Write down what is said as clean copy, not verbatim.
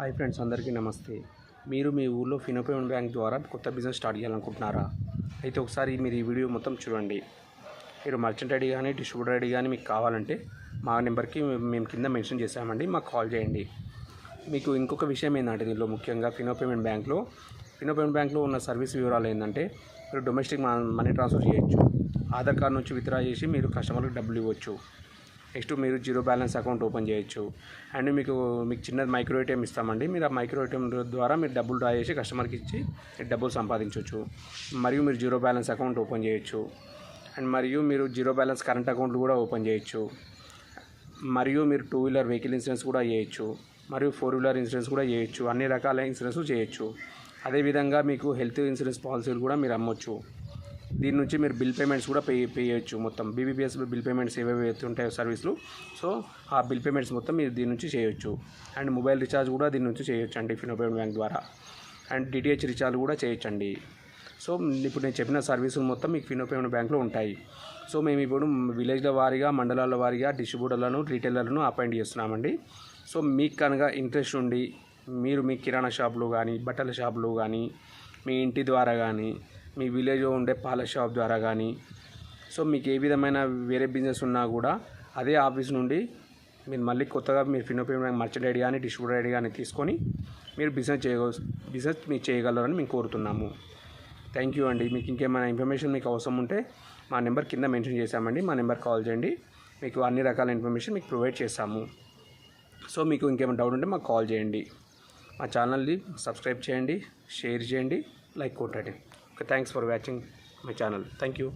Hi friends, అందరికీ నమస్తే. మీరు మీ ఊళ్ళో ఫినో పేమెంట్ బ్యాంక్ ద్వారా కొత్త బిజినెస్ స్టార్ట్ చేయాలనుకుంటున్నారా? అయితే ఒకసారి మీరు ఈ వీడియో మొత్తం చూడండి. మీరు మర్చెంట్ ఐడి కానీ డిస్ట్రిబ్యూటర్ ఐడి కానీ మీకు కావాలంటే మా నెంబర్కి మేము కింద మెన్షన్ చేసామండి, మాకు కాల్ చేయండి. మీకు ఇంకొక విషయం ఏంటంటే, దీనిలో ముఖ్యంగా ఫినో పేమెంట్ బ్యాంక్లో ఉన్న సర్వీస్ వివరాలు ఏంటంటే, మీరు డొమెస్టిక్ మనీ ట్రాన్స్ఫర్ చేయొచ్చు, ఆధార్ కార్డు నుంచి విత్డ్రా చేసి మీరు కస్టమర్కి డబ్బులు ఇవ్వచ్చు. నెక్స్ట్ మీరు జీరో బ్యాలెన్స్ అకౌంట్ ఓపెన్ చేయొచ్చు. అండ్ మీకు చిన్నది మైక్రో ఏటీఎం ఇస్తామండి. మీరు ఆ మైక్రో ఏటీఎం ద్వారా మీరు డబ్బులు డ్రా చేసి కస్టమర్కి ఇచ్చి డబ్బులు సంపాదించవచ్చు. మరియు మీరు జీరో బ్యాలెన్స్ అకౌంట్ ఓపెన్ చేయొచ్చు. అండ్ మరియు మీరు జీరో బ్యాలెన్స్ కరెంట్ అకౌంట్లు కూడా ఓపెన్ చేయొచ్చు. మరియు మీరు 2 వీలర్ వెహికల్ ఇన్సూరెన్స్ కూడా చేయొచ్చు. మరియు 4 వీలర్ ఇన్సూరెన్స్ కూడా చేయొచ్చు. అన్ని రకాల ఇన్సూరెన్స్ చేయొచ్చు. అదేవిధంగా మీకు హెల్త్ ఇన్సూరెన్స్ పాలసీలు కూడా మీరు అమ్మొచ్చు. దీని నుంచి మీరు బిల్ పేమెంట్స్ కూడా పే చేయొచ్చు. మొత్తం బీబీపీఎస్ బిల్ పేమెంట్స్ ఏవేవి ఉంటాయో సర్వీస్లు, సో ఆ బిల్ పేమెంట్స్ మొత్తం మీరు దీని నుంచి చేయొచ్చు. అండ్ మొబైల్ రీఛార్జ్ కూడా దీని నుంచి చేయొచ్చు అండి ఫినో పేమెంట్ బ్యాంక్ ద్వారా. అండ్ డిటిహెచ్ రీఛార్జ్ కూడా చేయొచ్చండి. సో ఇప్పుడు నేను చెప్పిన సర్వీసులు మొత్తం మీకు ఫినో పేమెంట్ బ్యాంక్లో ఉంటాయి. సో మేము ఇప్పుడు విలేజ్ల వారీగా, మండలాల వారీగా డిస్ట్రిబ్యూటర్లను, రీటైలర్లను అపాయింట్ చేస్తున్నామండి. సో మీకు కనుక ఇంట్రెస్ట్ ఉండి మీరు మీ కిరాణా షాపులు కానీ, బట్టల షాపులు కానీ, మీ ఇంటి ద్వారా కానీ, మీ విలేజ్లో ఉండే పాల షాప్ ద్వారా కానీ, సో మీకు ఏ విధమైన వేరే బిజినెస్ ఉన్నా కూడా అదే ఆఫీస్ నుండి మీరు మళ్ళీ కొత్తగా మీరు ఫినో పేమెంట్ మర్చెంట్ ఐడి కానీ డిస్ట్రిబ్యూటర్ ఐడి కానీ తీసుకొని మీరు బిజినెస్ మీరు చేయగలరని మేము కోరుతున్నాము. థ్యాంక్ యూ అండి. మీకు ఇంకేమైనా ఇన్ఫర్మేషన్ మీకు అవసరం ఉంటే మా నెంబర్ కింద మెన్షన్ చేశామండి, మా నెంబర్ కాల్ చేయండి. మీకు అన్ని రకాల ఇన్ఫర్మేషన్ మీకు ప్రొవైడ్ చేస్తాము. సో మీకు ఇంకేమైనా డౌట్ ఉంటే మాకు కాల్ చేయండి. మా ఛానల్ని సబ్స్క్రైబ్ చేయండి, షేర్ చేయండి, లైక్ కొట్టండి. Okay, thanks for watching my channel. Thank you.